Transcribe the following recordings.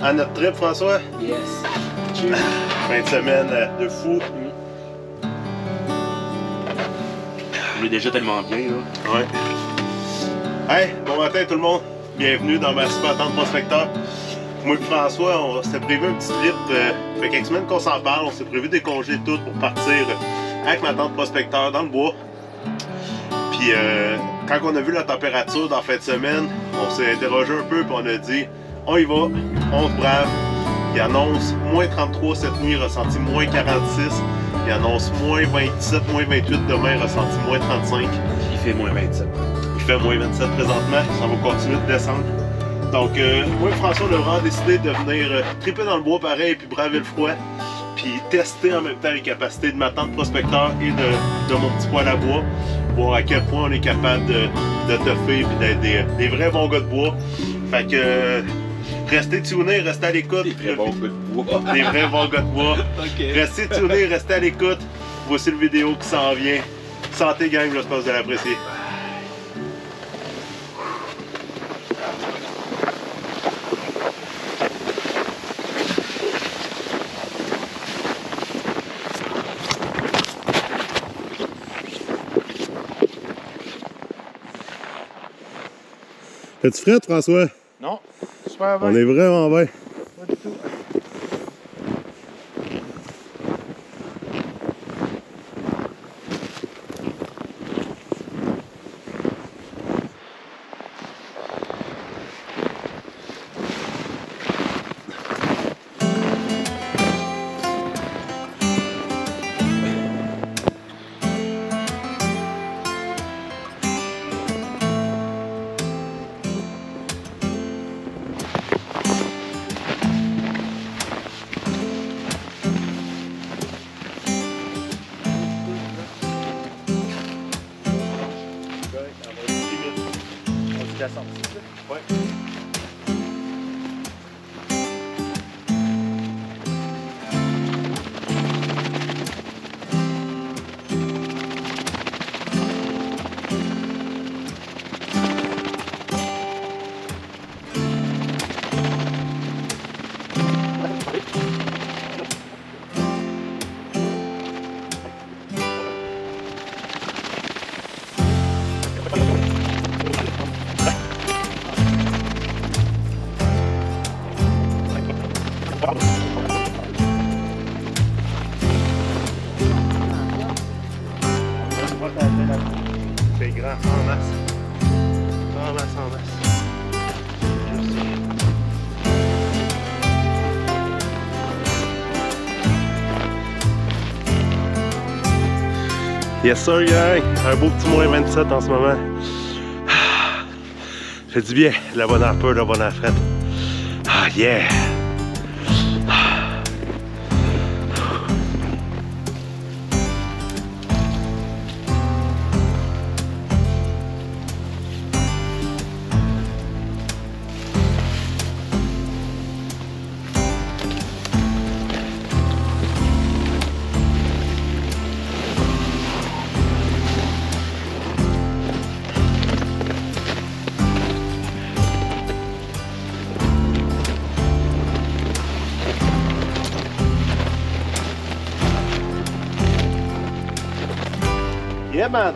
à notre trip, François. Yes. Cheers. Fin de semaine de fou. On est déjà tellement bien, là. Ouais. Hey, bon matin tout le monde. Bienvenue dans ma super tente prospecteur. Moi et François, on s'était prévu un petit trip. Ça fait quelques semaines qu'on s'en parle. On s'est prévu des congés tout pour partir avec ma tente prospecteur dans le bois. Puis quand on a vu la température dans la fin de semaine, on s'est interrogé un peu et on a dit on y va, on se brave. Il annonce moins 33 cette nuit, ressenti moins 46. Il annonce moins 27, moins 28 demain, ressenti moins 35. Il fait moins 27. Il fait moins 27 présentement, ça va continuer de descendre. Donc moi et François, on a vraiment décidé de venir triper dans le bois pareil, puis braver le froid, puis tester en même temps les capacités de ma tente prospecteur et de mon petit poêle à bois, voir à quel point on est capable de toffer et d'être des vrais bons gars de bois. Fait que restez tunés, restez à l'écoute. Des vrais bons gars de bois. Des vrais bons gars de bois. Okay. Restez tunés, restez à l'écoute. Voici le vidéo qui s'en vient. Santé gang, j'espère que vous allez apprécier. T'es-tu frette, François? Non, super bien. On est vraiment bien. Pas du tout. La sortie, ouais. C'est grand, en masse. En masse, en masse. Yes sir gang, un beau petit moins 27 en ce moment. Fait du bien, la bonne air peu, la bonne air frette. Ah yeah! Yeah man!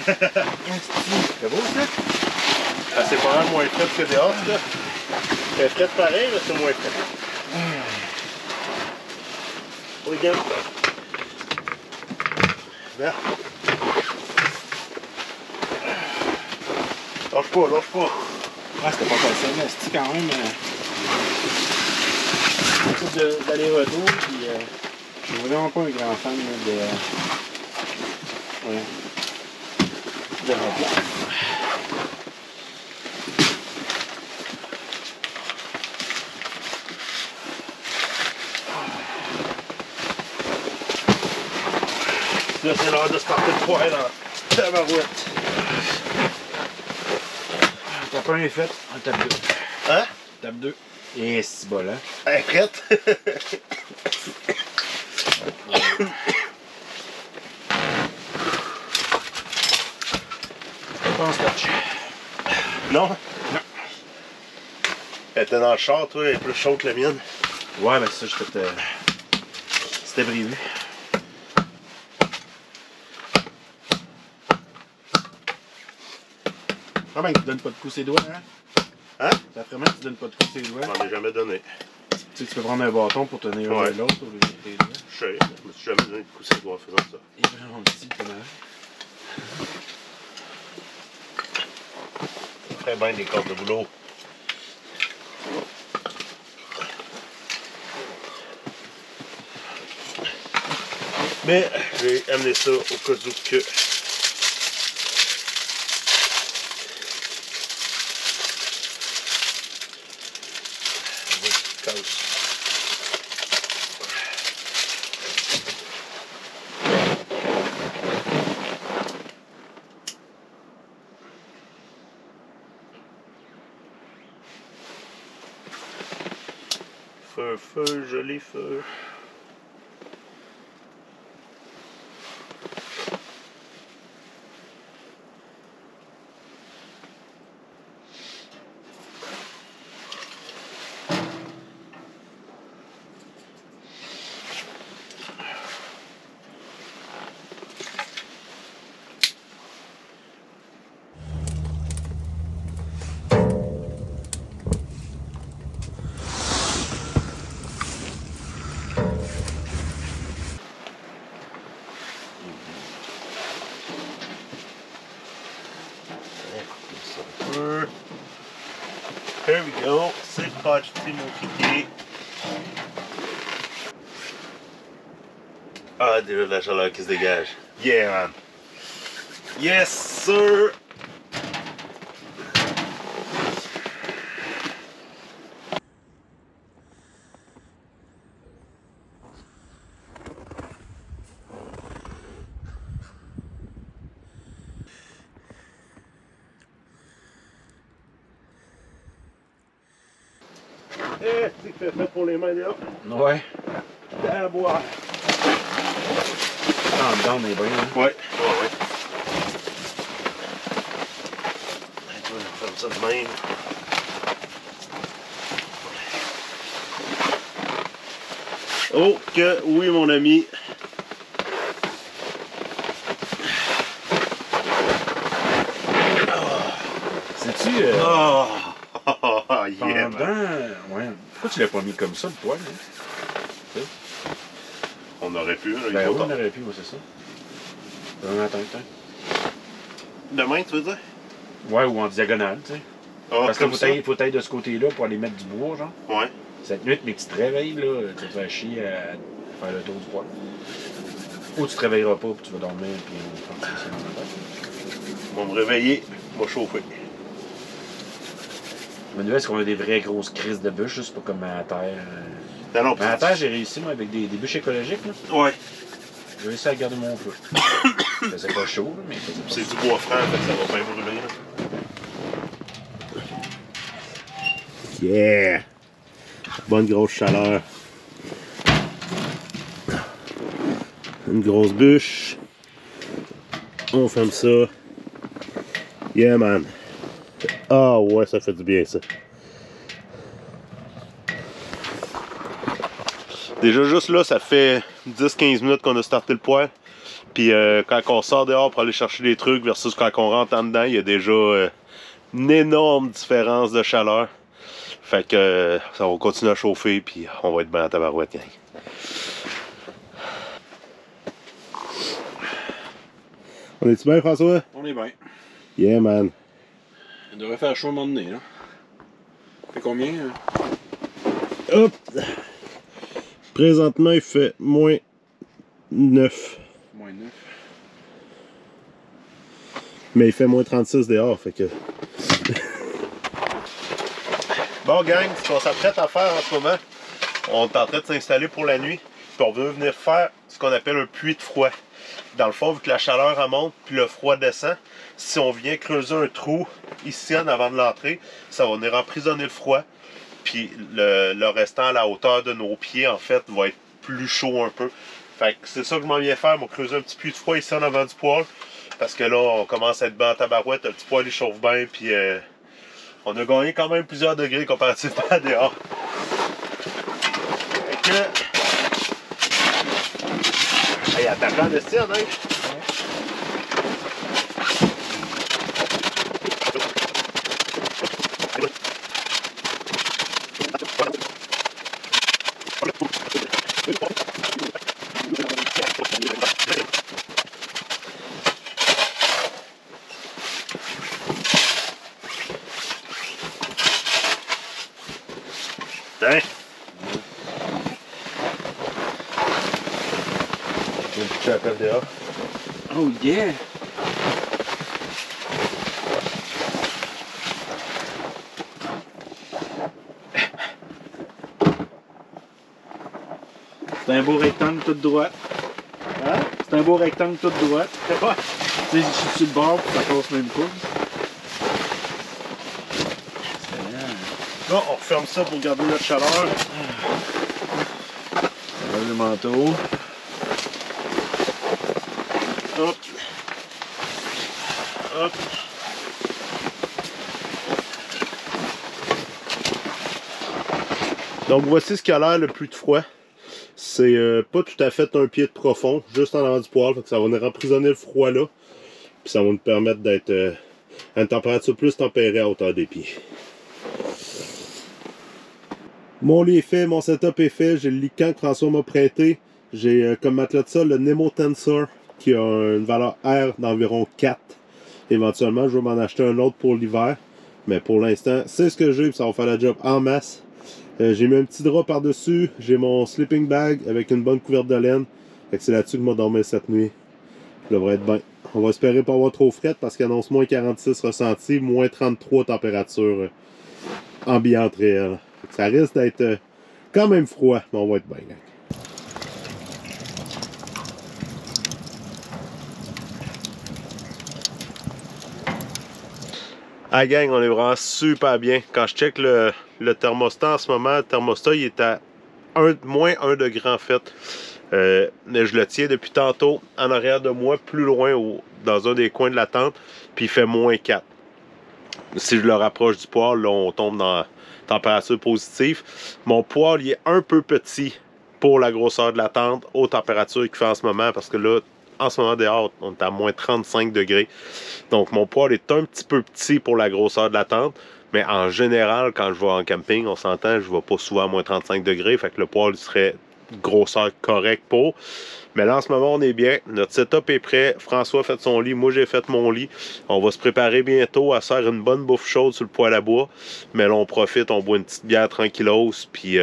C'est beau ça? Ah, c'est pas mal moins frais que dehors, ça. C'est frais pareil, mais c'est moins frais. Regarde. Là. Lâche pas, lâche pas. Ah, c'était pas facile, mais c'est quand même. Un coup d'aller-retour, puis je suis vraiment pas un grand fan là, de remplacement. Là, c'est l'heure de se partir de poêle en tabarouette. Tape 1 est fait, on tape 2. Hein? Tape 2. Et c'est bon là. Elle est prête? Pas en scotch. Non? Non. Elle était dans le char, toi, elle est plus chaude que la mienne. Ouais, ben ça, c'était prévu. Ah ben, tu donnes pas de coups ses doigts, hein? Hein? Ça ferait mal que tu donnes pas de coups ses doigts. J'en ai jamais donné. Tu sais que tu peux prendre un bâton pour tenir un de l'autre au lieu de tes doigts. Je sais, je me suis jamais donné de coup sur le doigt en faisant ça. Il est vraiment petit, le mal. Très bien des cordes de boulot. Mais j'ai amené ça au cas où que feu, feu, joli feu. There we go, c'est parti mon kiki. Ah, déjà de la chaleur qui se dégage. Yeah man. Yes sir. Eh, c'est que fait pour les mains là. Ouais. À boire. Ah, en dedans, on est bien, hein? Ouais. Ouais. On va faire ça de même. Oh que oui mon ami. Sais-tu... Oh, yeah, pendant... man. Ouais. Pourquoi tu l'as pas mis comme ça, le poil, hein? On aurait pu, là, Ben il oui, faut on aurait pu, moi, c'est ça. Attends. demain, tu veux dire? Ouais, ou en diagonale, tu sais. Ah, Parce que comme ça? faut tailler de ce côté-là pour aller mettre du bois, genre. Ouais. Cette nuit, mais que tu te réveilles, là, tu vas te faire chier à faire le tour du poil. Ou tu te réveilleras pas, puis tu vas dormir, puis on va faire ça dans la tête. On va me réveiller, on va chauffer. Mais nous, est-ce qu'on a des vraies grosses crises de bûches, c'est pas comme à la terre. Non, Mais à la terre, j'ai réussi, moi, avec des bûches écologiques, là. Ouais. J'ai réussi à garder mon feu. Ça faisait pas chaud, là, mais ça faisait pas C'est chaud. du bois franc, fait que ça va bien brûler. Là. Yeah! Bonne grosse chaleur. Une grosse bûche. On ferme ça. Yeah man. Ah ouais, ça fait du bien ça. Déjà juste là, ça fait 10-15 minutes qu'on a starté le poêle. Puis quand on sort dehors pour aller chercher des trucs versus quand on rentre en dedans, il y a déjà une énorme différence de chaleur. Fait que ça va continuer à chauffer, puis on va être bien à tabarouette, gang. On est-tu bien, François? On est bien. Yeah, man. Il devrait faire chaud à un moment donné, là. Fait combien? Hop! Présentement, il fait -9. -9. Mais il fait -36 dehors, fait que... Bon, gang, ce qu'on s'apprête à faire en ce moment, on est en train de s'installer pour la nuit, puis on veut venir faire ce qu'on appelle un puits de froid. Dans le fond, vu que la chaleur remonte, puis le froid descend, si on vient creuser un trou ici en avant de l'entrée, ça va venir emprisonner le froid, puis le restant à la hauteur de nos pieds, en fait, va être plus chaud un peu. Fait que c'est ça que je m'en viens faire, moi, creuser un petit puits de froid ici en avant du poêle, parce que là, on commence à être bien en tabarouette, le petit poêle il chauffe bien, puis on a gagné quand même plusieurs degrés comparativement à dehors. Fait que... Hey, attaquant de style, hein? Tiens! Je vais pitcher la pelle dehors. Oh yeah! C'est un beau rectangle tout droit. Hein? C'est un beau rectangle tout droit. C'est pas? Tu sais, je suis sur le bord, puis ça passe même pas. Bon, on referme ça pour garder notre chaleur. On lève le manteau. Hop. Hop. Donc voici ce qui a l'air le plus de froid. C'est pas tout à fait un pied de profond, juste en avant du poêle, fait que ça va venir emprisonner le froid là. Puis ça va nous permettre d'être à une température plus tempérée à hauteur des pieds. Mon lit est fait, mon setup est fait, j'ai le Lycan que François m'a prêté. J'ai comme matelas de sol le Nemo Tensor qui a une valeur R d'environ 4. Éventuellement, je vais m'en acheter un autre pour l'hiver. Mais pour l'instant, c'est ce que j'ai, ça va faire la job en masse. J'ai mis un petit drap par-dessus, j'ai mon sleeping bag avec une bonne couverte de laine. Fait que c'est là-dessus que je vais dormir cette nuit. Je devrais être bien. On va espérer pas avoir trop fret parce qu'il annonce moins 46 ressenti, moins 33 température ambiante réelle. Ça risque d'être quand même froid, mais on va être bien. Ah gang, on est vraiment super bien. Quand je check le thermostat en ce moment, le thermostat il est à moins 1 degré en fait. Mais je le tiens depuis tantôt en arrière de moi, plus loin dans un des coins de la tente, puis il fait moins 4. Si je le rapproche du poêle, là on tombe dans température positive. Mon poêle il est un peu petit pour la grosseur de la tente, aux températures qu'il fait en ce moment, parce que là, en ce moment dehors, on est à moins 35 degrés. Donc mon poêle est un petit peu petit pour la grosseur de la tente. Mais en général, quand je vais en camping, on s'entend, je ne vais pas souvent à moins 35 degrés. Fait que le poêle serait grosseur correcte pour. Mais là, en ce moment, on est bien. Notre setup est prêt. François a fait son lit. Moi, j'ai fait mon lit. On va se préparer bientôt à faire une bonne bouffe chaude sur le poêle à bois. Mais là, on profite. On boit une petite bière tranquillos. Puis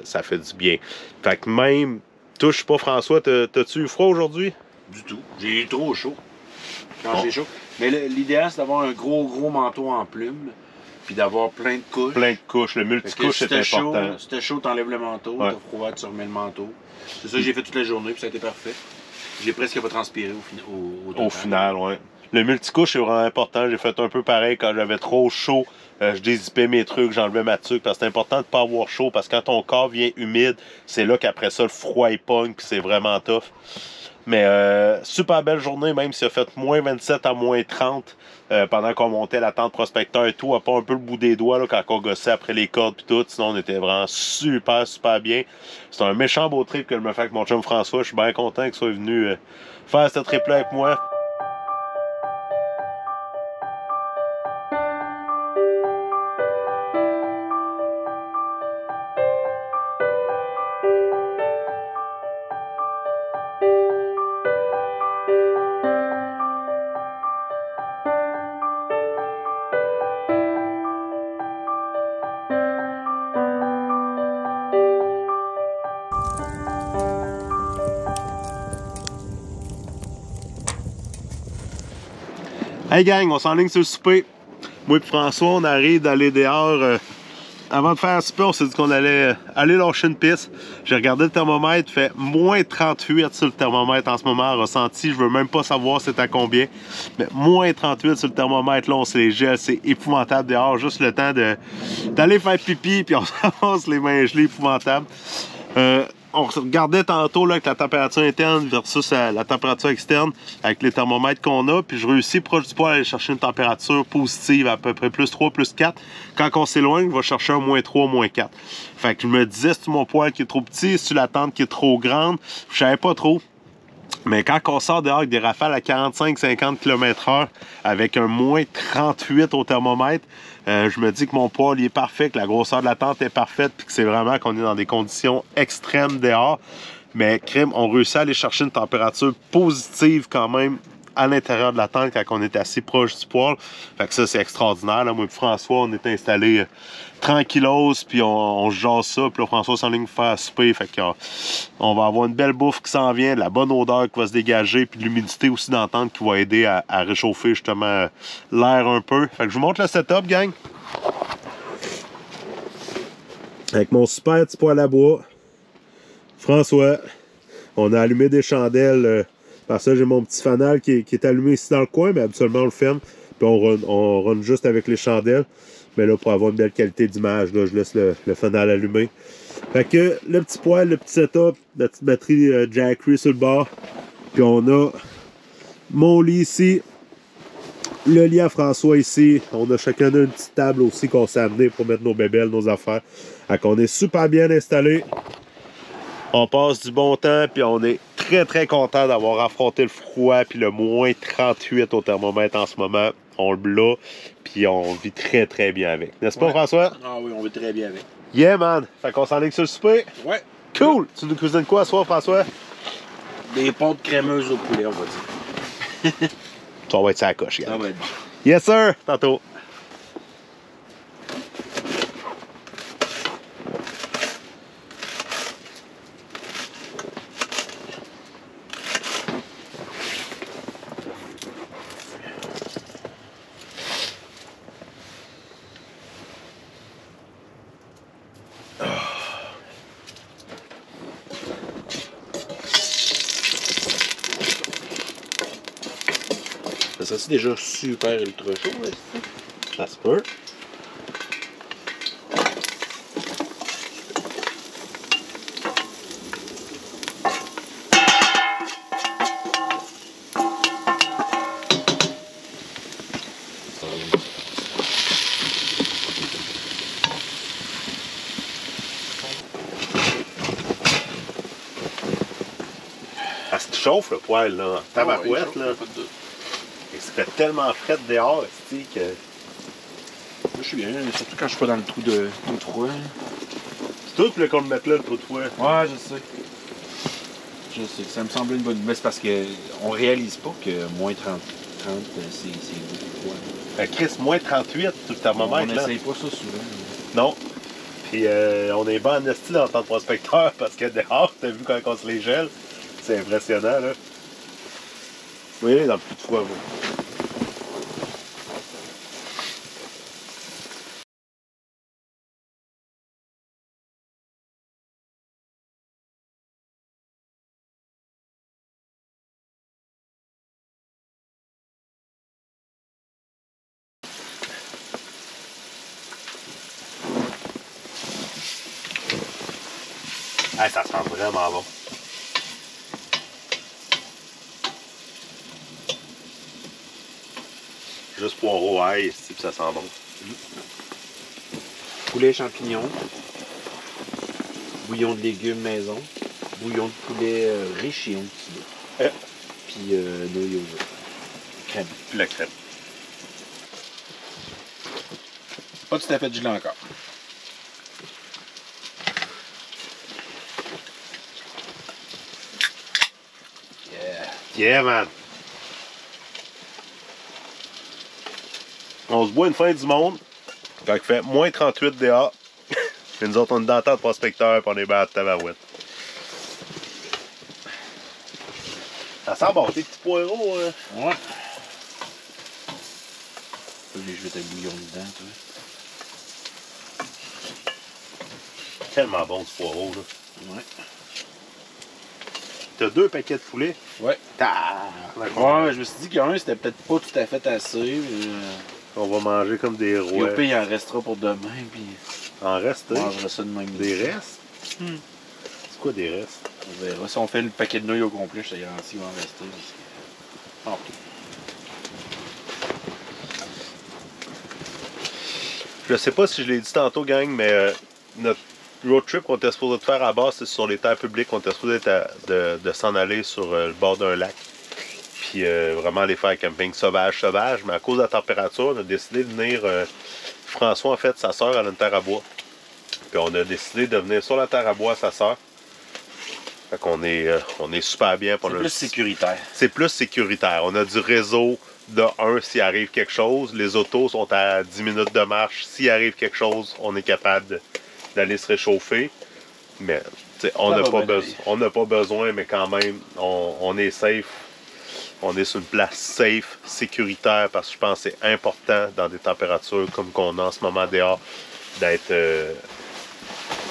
ça fait du bien. Fait que même... Touche pas, François. T'as-tu eu froid aujourd'hui? Du tout. J'ai eu trop chaud. Quand j'ai chaud. Mais l'idéal, c'est d'avoir un gros manteau en plume. Puis d'avoir plein de couches. Plein de couches. Le multicouche, c'est important. Si t'es chaud, t'enlèves le manteau. Ouais. T'as froid, tu remets le manteau. C'est ça que j'ai fait toute la journée, puis ça a été parfait. J'ai presque pas transpiré au final, ouais. Le multicouche, c'est vraiment important. J'ai fait un peu pareil quand j'avais trop chaud. Je dézippais mes trucs, j'enlevais ma tuque. Parce que c'est important de ne pas avoir chaud. Parce que quand ton corps vient humide, c'est là qu'après ça, le froid il pogne. Puis c'est vraiment tough. Mais super belle journée, même s'il a fait moins 27 à moins 30 pendant qu'on montait la tente prospecteur et tout. À part un peu le bout des doigts là, quand on gossait après les cordes et tout. Sinon, on était vraiment super bien. C'est un méchant beau trip que je me fais avec mon chum François. Je suis bien content qu'il soit venu faire ce trip-là avec moi. Hey gang, on s'enligne sur le souper. Moi et François, on arrive d'aller dehors. Avant de faire un souper, on s'est dit qu'on allait aller lâcher une piste. J'ai regardé le thermomètre, il fait moins 38 sur le thermomètre en ce moment, ressenti. Je veux même pas savoir c'est à combien. Mais moins 38 sur le thermomètre, là, on se les gèle. C'est épouvantable dehors. Juste le temps d'aller faire pipi, puis on s'avance les mains gelées, épouvantable. On regardait tantôt là, avec la température interne versus la température externe avec les thermomètres qu'on a, puis je réussis proche du poêle à aller chercher une température positive à peu près plus 3, plus 4. Quand on s'éloigne, je vais chercher un moins 3, moins 4. Fait que je me disais, c'est-tu mon poêle qui est trop petit, c'est-tu la tente qui est trop grande, je savais pas trop. Mais quand on sort dehors avec des rafales à 45-50 km/h avec un moins 38 au thermomètre, je me dis que mon poêle est parfait, que la grosseur de la tente est parfaite, puis que c'est vraiment qu'on est dans des conditions extrêmes dehors. Mais crème, on réussit à aller chercher une température positive quand même à l'intérieur de la tente quand on est assez proche du poêle. Fait que ça, c'est extraordinaire. Là, moi et François, on est installés tranquillos, puis on jase ça. Puis là, François s'enligne faire à souper. Fait qu'on va avoir une belle bouffe qui s'en vient, de la bonne odeur qui va se dégager, puis de l'humidité aussi dans la tente qui va aider à réchauffer justement l'air un peu. Fait que je vous montre le setup, gang. Avec mon super petit poêle à bois, François, on a allumé des chandelles. Par ça, j'ai mon petit fanal qui est allumé ici dans le coin, mais habituellement on le ferme. Puis on run juste avec les chandelles. Mais là, pour avoir une belle qualité d'image, je laisse le fanal allumé. Fait que le petit poêle, le petit setup, la petite batterie Jackery sur le bord. Puis on a mon lit ici. Le lit à François ici. On a chacun une petite table aussi qu'on s'est amené pour mettre nos bébelles, nos affaires. Fait qu'on est super bien installé. On passe du bon temps, puis on est très content d'avoir affronté le froid, puis le moins 38 au thermomètre en ce moment. On le blat, puis on vit très bien avec. N'est-ce pas, François? Ah oui, on vit très bien avec. Yeah, man! Fait qu'on s'enligne sur le souper? Ouais. Cool! Tu nous cuisines quoi ce soir, François? Des pâtes crémeuses au poulet, on va dire. Ça va être ça à coche, gars. Ça va être bon. Yes, sir! Tantôt. Ça, c'est déjà super ultra chaud, là. Ça se peut. Ça se chauffe le poêle, là. Tabarouette, là. Et ça fait tellement frais dehors, que... Moi, je suis bien, surtout quand je suis pas dans le trou de froid. C'est tout qu'on le mette là, le trou de froid. Ouais, je sais. Je sais. Ça me semblait une bonne... Mais c'est parce qu'on réalise pas que moins 30 c'est beaucoup de froid. Chris, moins 38 sur le thermomètre, on là. n'essaye pas ça souvent. Non. Puis on est bon en esti dans le temps de prospecteur parce que dehors, t'as vu quand on se les gèle. C'est impressionnant, là. Vous voyez, dans le trou de froid, vous. Hey, ça sent vraiment bon. Juste poireau, ail, puis ça sent bon. Poulet champignons. Bouillon de légumes maison. Bouillon de poulet riche et onctueux. Puis nouilles aux œufs. Crème. Puis la crème. Pas tout à fait du lait encore. Yeah, man! On se boit une fin du monde quand il fait moins 38 dehors. Et nous autres, on est dans le temps de prospecteur et on est bien à tabarouette. Ça sent bon, tes petits poireaux. Ouais. Je vais mettre le bouillon dedans, toi. Tellement bon ce poireau, là. Ouais. T'as 2 paquets de poulet? Ouais. Ouais, je me suis dit qu'un, c'était peut-être pas tout à fait assez. On va manger comme des rois. Au pire, il en restera pour demain, puis En reste, on mangera ça de même. des restes? C'est quoi des restes? On verra. Si on fait le paquet de nouilles au complet, je te garantis qu'il va en rester. Ok. Je sais pas si je l'ai dit tantôt, gang, mais notre road trip qu'on était supposé de faire à base, c'est sur les terres publiques. On était supposé de s'en aller sur le bord d'un lac. Puis vraiment aller faire camping sauvage, mais à cause de la température, on a décidé de venir. François, en fait, sa soeur, elle a une terre à bois. Puis on a décidé de venir sur la terre à bois, sa soeur. Fait qu'on est super bien. C'est plus sécuritaire. C'est plus sécuritaire. On a du réseau de 1 s'il arrive quelque chose. Les autos sont à 10 minutes de marche. S'il arrive quelque chose, on est capable d'aller se réchauffer. Mais on n'a pas besoin, mais quand même, on est safe. On est sur une place safe, sécuritaire, parce que je pense que c'est important dans des températures comme qu'on a en ce moment dehors, d'être...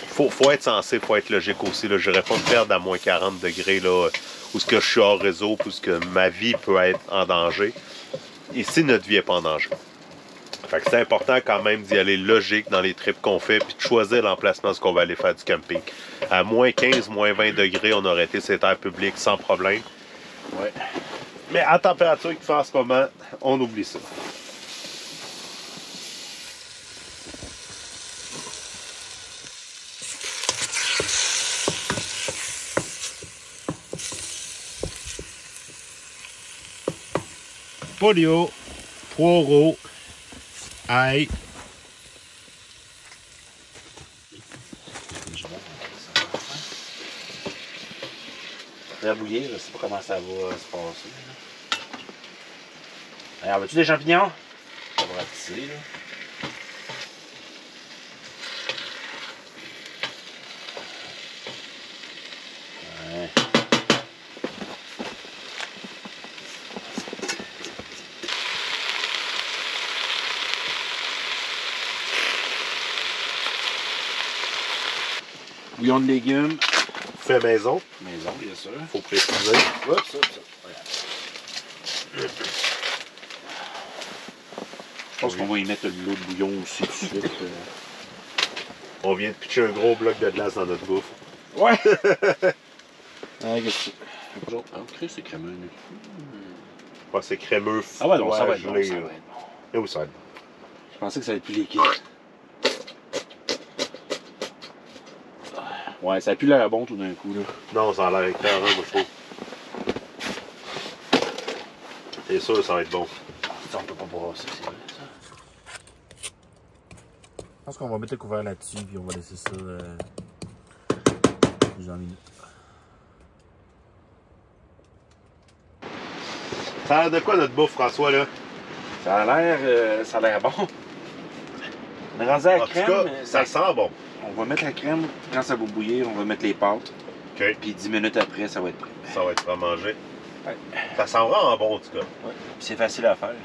Faut être sensé, faut être logique aussi. Je n'irais pas me perdre à moins 40 degrés, là, où ce que je suis hors réseau, où ce que ma vie peut être en danger. Ici, notre vie n'est pas en danger. Fait que c'est important quand même d'y aller logique dans les trips qu'on fait, puis de choisir l'emplacement où on va aller faire du camping. À moins 15, moins 20 degrés, on aurait été ces terres publiques sans problème. Ouais. Mais à la température qu'il fait en ce moment, on oublie ça. Polio, poireaux, ail. Ça va bouillir, je sais pas comment ça va se passer. Alors, veux-tu des champignons? Ça va ratisser, là. Ouais. Bouillon de légumes. Fait maison. Maison, bien sûr. Faut préciser. Oups, ça. Je pense qu'on va y mettre de l'eau de bouillon aussi tout de suite. On vient de pitcher un gros bloc de glace dans notre bouffe. Ouais! Qu'est-ce que c'est? Ok, c'est crémeux. Ah, c'est crémeux. Ah ouais, non, ça va être gelé, bon. Ça va être bon. Et où ça va être bon? Je pensais que ça allait être plus liquide. Ouais, ça a plus l'air bon tout d'un coup, là. Non, ça a l'air éclairant, moi, je trouve. C'est sûr, ça va être bon. Ça, on peut pas brasser, c'est vrai, ça. Je pense qu'on va mettre le couvert là-dessus, puis on va laisser ça plusieurs minutes. Ça a l'air de quoi notre bouffe, François, là? Ça a l'air bon. On est rendu à la En tout crème. cas, ça sent bon. On va mettre la crème, quand ça va bouillir, on va mettre les pâtes. OK. Puis 10 minutes après, ça va être prêt. Ça va être à manger. Ouais. Ça sent vraiment bon, en tout cas. Ouais. Puis c'est facile à faire.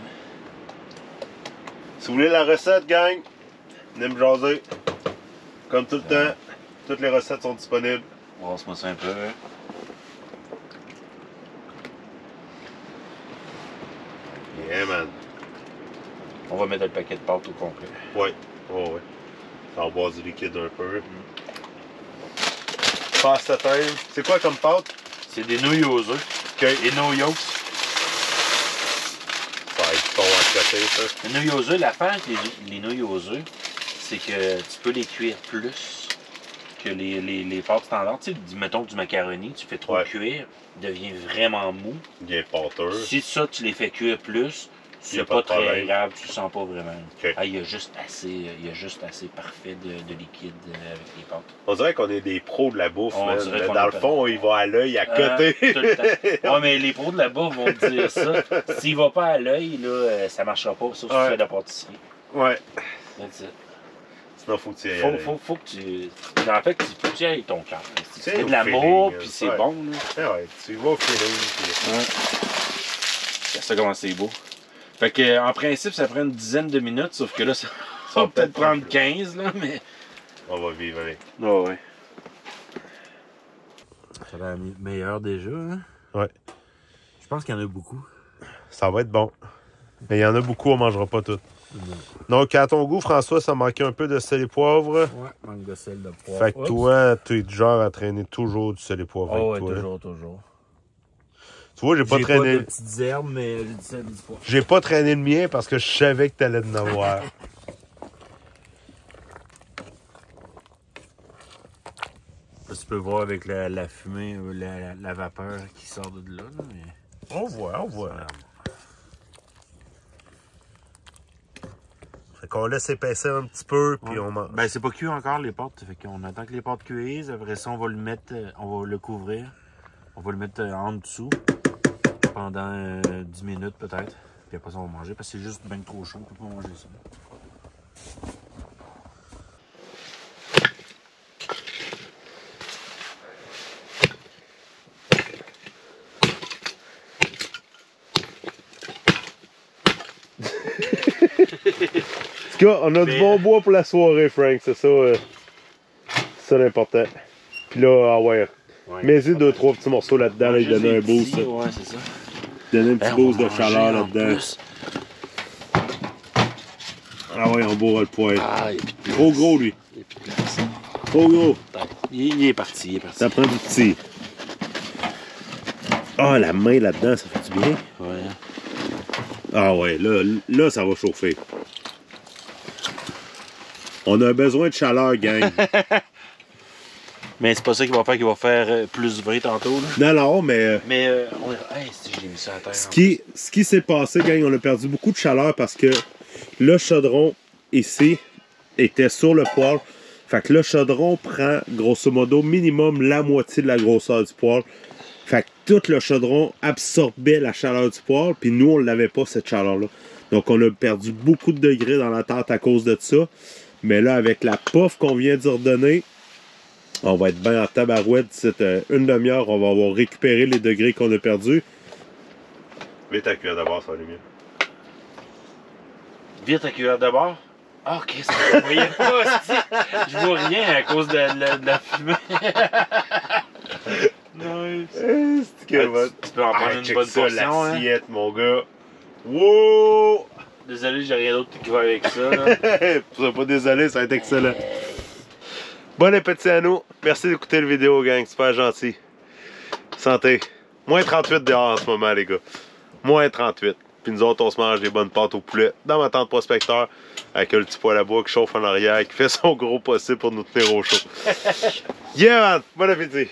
Si vous voulez la recette, gang, venez me jaser. Comme tout le temps, toutes les recettes sont disponibles. Brasse-moi ça un peu. Yeah, man. On va mettre le paquet de pâtes au complet. Ouais. Oh, ouais. Ça va boire du liquide un peu. Pasta time. C'est quoi comme pâte? C'est des nouilles aux œufs. OK. Et no yolks. Ça va être bon à côté, ça. Les nouilles aux œufs, l'affaire avec les nouilles aux œufs, c'est que tu peux les cuire plus que les pâtes standards. Tu sais, mettons du macaroni, tu fais trop cuire, il devient vraiment mou. Bien pâteux. Si ça, tu les fais cuire plus, c'est pas très grave, tu le sens pas vraiment. Okay. Ah, il y a juste assez parfait de liquide avec les pâtes. On dirait qu'on est des pros de la bouffe, On dirait qu'on dans le fond, il va à l'œil à côté. Tout le temps. Ouais, mais les pros de la bouffe vont te dire ça. S'il va pas à l'œil, là, ça marchera pas, sauf si tu fais de la pâtisserie. Ouais. That's it. Sinon, faut que tu y ailles. Faut que tu. En fait, faut que tu ailles ton cœur. C'est de l'amour, puis c'est bon. Là. Ouais, tu vas au feeling. Ouais. Ça comment c'est beau. Fait que, en principe, ça prend une dizaine de minutes, sauf que là, ça va peut-être prendre 15, là, mais. On va vivre avec. Oh, ouais. Ça a l'air meilleur déjà, hein? Ouais. Je pense qu'il y en a beaucoup. Ça va être bon. Mais il y en a beaucoup, on mangera pas tout. Donc, à ton goût, François, ça manquait un peu de sel et poivre. Ouais, manque de sel, de poivre. Fait que toi, tu es du genre à traîner toujours du sel et poivre avec ouais, toi. toujours. Tu vois, j'ai pas traîné. J'ai pas de petites herbes, mais j'ai du sel, du poivre. J'ai pas traîné le mien parce que je savais que t'allais en avoir. Tu peux voir avec la fumée, la vapeur qui sort de là. Mais... On voit. Fait qu'on laisse épaissir un petit peu, puis on mange. Ben, c'est pas cuit encore, les pâtes. Fait qu'on attend que les pâtes cuisent. Après ça, on va le mettre, on va le couvrir. On va le mettre en dessous pendant 10 minutes peut-être. Puis après ça, on va manger parce que c'est juste bien trop chaud. On peut pas manger ça. En tout cas, on a du bon bois pour la soirée, Frank. C'est ça l'important. Puis là, mets-y 2-3 petits morceaux là-dedans, là, il donne un boost. Ouais, c'est ça. Donne un petit boost de chaleur là-dedans. Ah ouais, on bourra le poêle. Trop gros, lui. Trop gros. Il est parti, Ça prend du petit. Ah, la main là-dedans, ça fait du bien. Ouais. Ah ouais, là, ça va chauffer. On a besoin de chaleur, gang. Mais c'est pas ça qui va faire plus vrai tantôt. Là. Non, mais... si j'ai mis ça à terre. Ce qui s'est passé, gang, on a perdu beaucoup de chaleur parce que le chaudron, ici, était sur le poêle. Fait que le chaudron prend, grosso modo, minimum la moitié de la grosseur du poêle. Fait que tout le chaudron absorbait la chaleur du poêle, puis nous, on l'avait pas, cette chaleur-là. Donc, on a perdu beaucoup de degrés dans la tente à cause de ça. Mais là, avec la puff qu'on vient d'y redonner, on va être bien en tabarouette d'ici une demi-heure. On va avoir récupéré les degrés qu'on a perdus. Vite à cuire d'abord, ça va aller mieux. Vite à cuire d'abord? Ah, ok, ça ne voyait pas, je vois rien à cause de la fumée. Nice. Tu peux en prendre une bonne portion, l'assiette, mon gars. Wow! Désolé, j'ai rien d'autre qui va avec ça. Pas désolé, ça va être excellent. Bon appétit à nous. Merci d'écouter la vidéo, gang. Super gentil. Santé. Moins 38 dehors en ce moment, les gars. Moins 38. Puis nous autres, on se mange des bonnes pâtes au poulet dans ma tente prospecteur avec un petit poêle à bois qui chauffe en arrière, qui fait son gros possible pour nous tenir au chaud. Yeah, man! Bon appétit!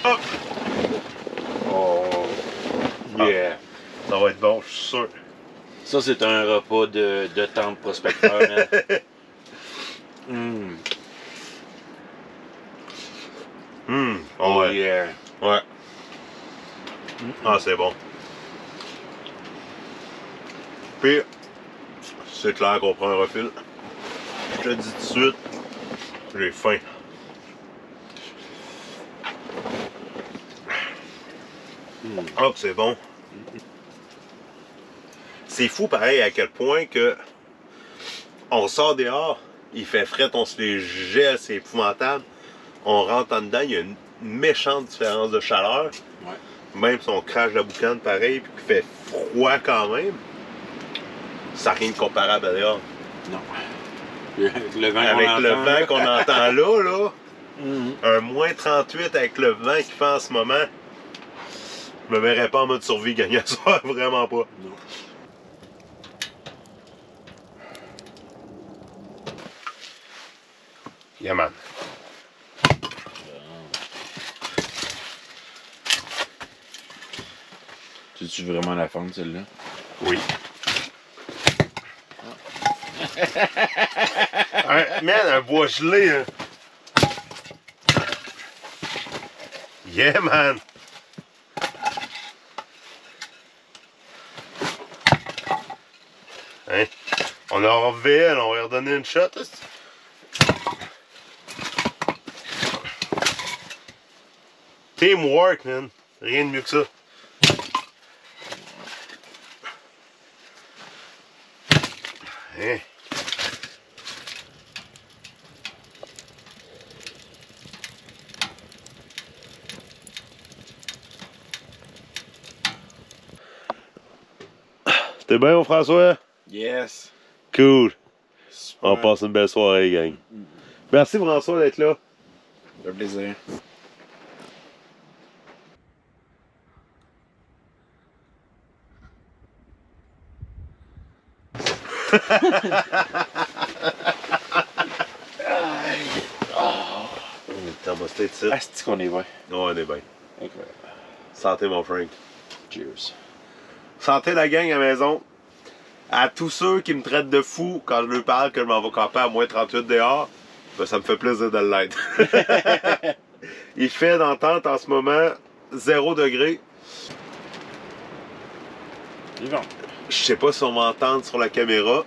Hop! Oh! Yeah! Ça va être bon, je suis sûr. Ça, c'est un repas de tente prospecteur, man. Oh ouais. Yeah. Ouais. Ah, c'est bon. Puis, c'est clair qu'on prend un refil. Je te dis tout de suite, j'ai faim. Oh, c'est bon. C'est fou pareil à quel point que on sort dehors, il fait frais, on se les gèle, c'est épouvantable. On rentre en dedans, il y a une méchante différence de chaleur. Ouais. Même si on crache la boucane pareil, puis qu'il fait froid quand même, ça n'a rien de comparable à dehors. Non. Le vent avec le vent qu'on entend là, un moins 38 avec le vent qu'il fait en ce moment. Je me verrais pas en mode survie gagner ça, vraiment pas. Non. Yeah, man. Tu veux vraiment la fendre, celle-là? Oui. Man, un bois gelé, hein. Yeah, man. Hein? On a RVL, on va lui redonner une shot. Teamwork, man. Rien de mieux que ça. Hein? C'était bien, mon François? Yes! Cool. Super. On passe une belle soirée, gang. Merci, François, d'être là. Ça fait plaisir. On est thermostat ici. Ah, c'est qu'on est bien. Non, on est bien. Incroyable. Santé, mon Frank. Cheers. Santé, la gang à la maison. À tous ceux qui me traitent de fou quand je leur parle que je m'en vais camper à moins 38 dehors, ben, ça me fait plaisir de l'être. Il fait dans tente en ce moment 0 degré. Il va. Je sais pas si on m'entend sur la caméra.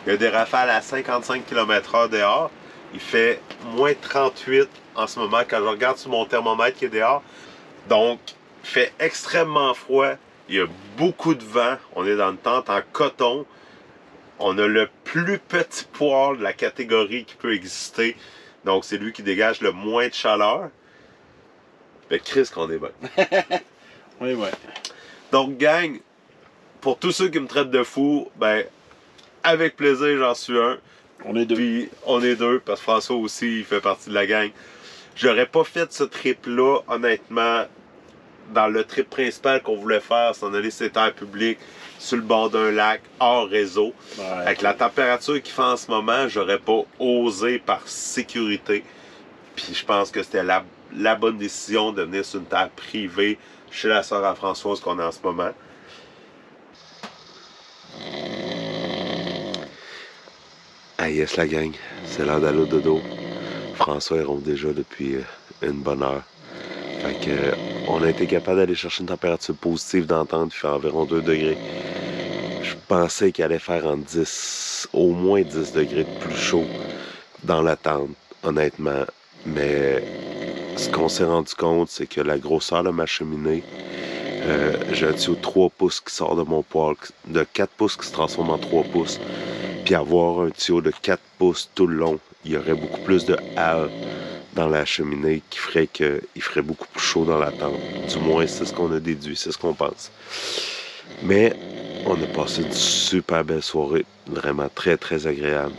Il y a des rafales à 55 km/h dehors. Il fait moins 38 en ce moment quand je regarde sur mon thermomètre qui est dehors. Donc, il fait extrêmement froid. Il y a beaucoup de vent. On est dans une tente en coton. On a le plus petit poêle de la catégorie qui peut exister. Donc, c'est lui qui dégage le moins de chaleur. Ben, Chris, qu'on est bien. Oui, ouais. Donc, gang, pour tous ceux qui me traitent de fou, ben, avec plaisir, j'en suis un. On est deux. Puis, on est deux, parce que François aussi, il fait partie de la gang. J'aurais pas fait ce trip-là, honnêtement, dans le trip principal qu'on voulait faire, s'en aller sur les terres publiques, sur le bord d'un lac, hors réseau. Ouais. Avec la température qu'il fait en ce moment, j'aurais pas osé par sécurité. Puis je pense que c'était la bonne décision de venir sur une terre privée chez la sœur à Françoise qu'on a en ce moment. Ah yes, la gang, c'est l'heure d'aller au dodo. François est ronde déjà depuis une bonne heure. Fait que, on a été capable d'aller chercher une température positive d'entente, il fait environ 2 degrés. Je pensais qu'il allait faire au moins 10 degrés de plus chaud dans la tente, honnêtement. Mais ce qu'on s'est rendu compte, c'est que la grosseur de ma cheminée, j'ai un tuyau de 3 pouces qui sort de mon poêle, de 4 pouces qui se transforme en 3 pouces. Puis avoir un tuyau de 4 pouces tout le long, il y aurait beaucoup plus de halles dans la cheminée qui ferait qu'il ferait beaucoup plus chaud dans la tente. Du moins, c'est ce qu'on a déduit, c'est ce qu'on pense. Mais on a passé une super belle soirée, vraiment très très agréable.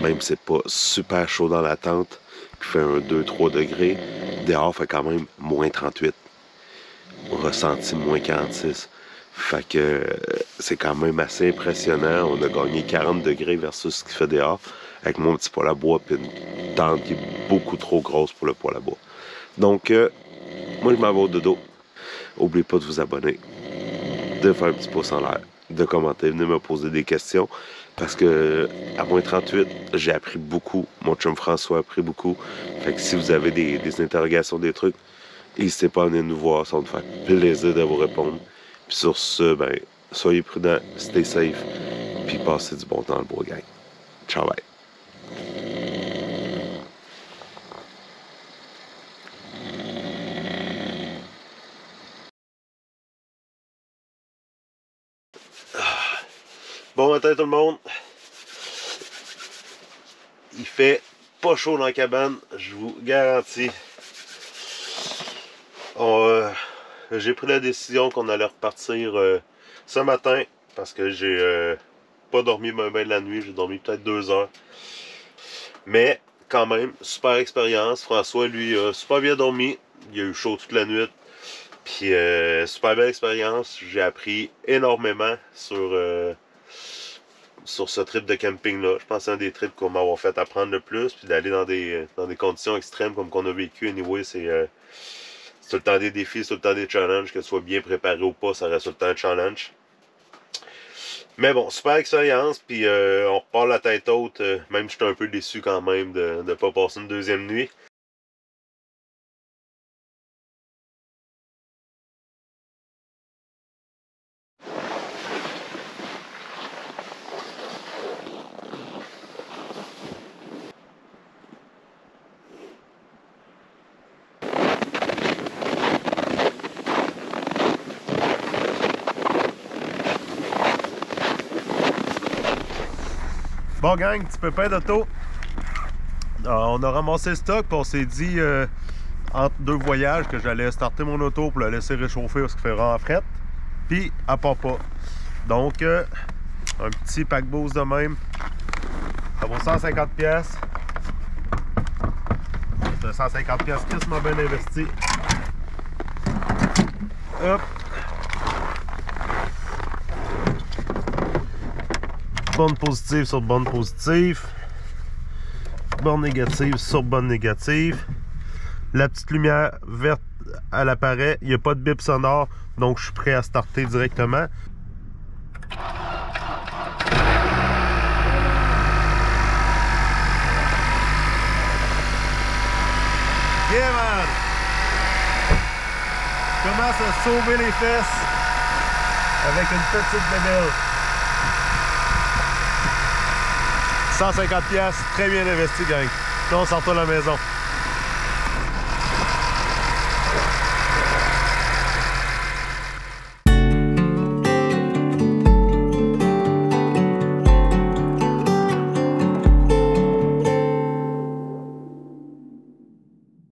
Même si c'est pas super chaud dans la tente, qui fait un 2-3 degrés, dehors fait quand même moins 38. On ressenti moins 46. Fait que c'est quand même assez impressionnant. On a gagné 40 degrés versus ce qu'il fait dehors. Avec mon petit poêle à bois puis une tente qui est beaucoup trop grosse pour le poêle à bois. Donc, moi je m'en vais au dodo. N'oubliez pas de vous abonner, de faire un petit pouce en l'air, de commenter, venez me poser des questions. Parce que à moins 38, j'ai appris beaucoup. Mon chum François a appris beaucoup. Fait que si vous avez des interrogations, des trucs, n'hésitez pas à venir nous voir. Ça va nous faire plaisir de vous répondre. Puis sur ce, ben, soyez prudents, stay safe, puis passez du bon temps dans le bois, gang. Ciao, bye. Bon matin tout le monde. Il fait pas chaud dans la cabane, je vous garantis. J'ai pris la décision qu'on allait repartir ce matin parce que j'ai pas dormi bien la nuit, j'ai dormi peut-être 2 heures. Mais quand même, super expérience. François, lui, a super bien dormi. Il a eu chaud toute la nuit. Puis super belle expérience. J'ai appris énormément sur ce trip de camping-là. Je pense que c'est un des trips qu'on m'a fait apprendre le plus. Puis d'aller dans des conditions extrêmes comme qu'on a vécu. Anyway, c'est tout le temps des défis, c'est tout le temps des challenges. Que tu sois bien préparé ou pas, ça reste tout le temps un challenge. Mais bon, super expérience. Puis on repart la tête haute. Même j'étais un peu déçu quand même de ne pas passer une deuxième nuit. Bon gang, petit pépin d'auto. On a ramassé le stock, puis on s'est dit entre deux voyages que j'allais starter mon auto pour la laisser réchauffer parce qu'il fait vraiment fret. Puis elle part pas. Donc un petit pack-boost de même. Ça vaut 150 pièces. C'est 150 pièces qui m'a bien investi. Hop. Borne positive sur borne positive. Borne négative sur borne négative. La petite lumière verte, elle apparaît. Il n'y a pas de bip sonore, donc je suis prêt à starter directement. Yeah man! Je commence à sauver les fesses avec une petite bébelle. 150 pièces, très bien investi gang. Là on sort à la maison.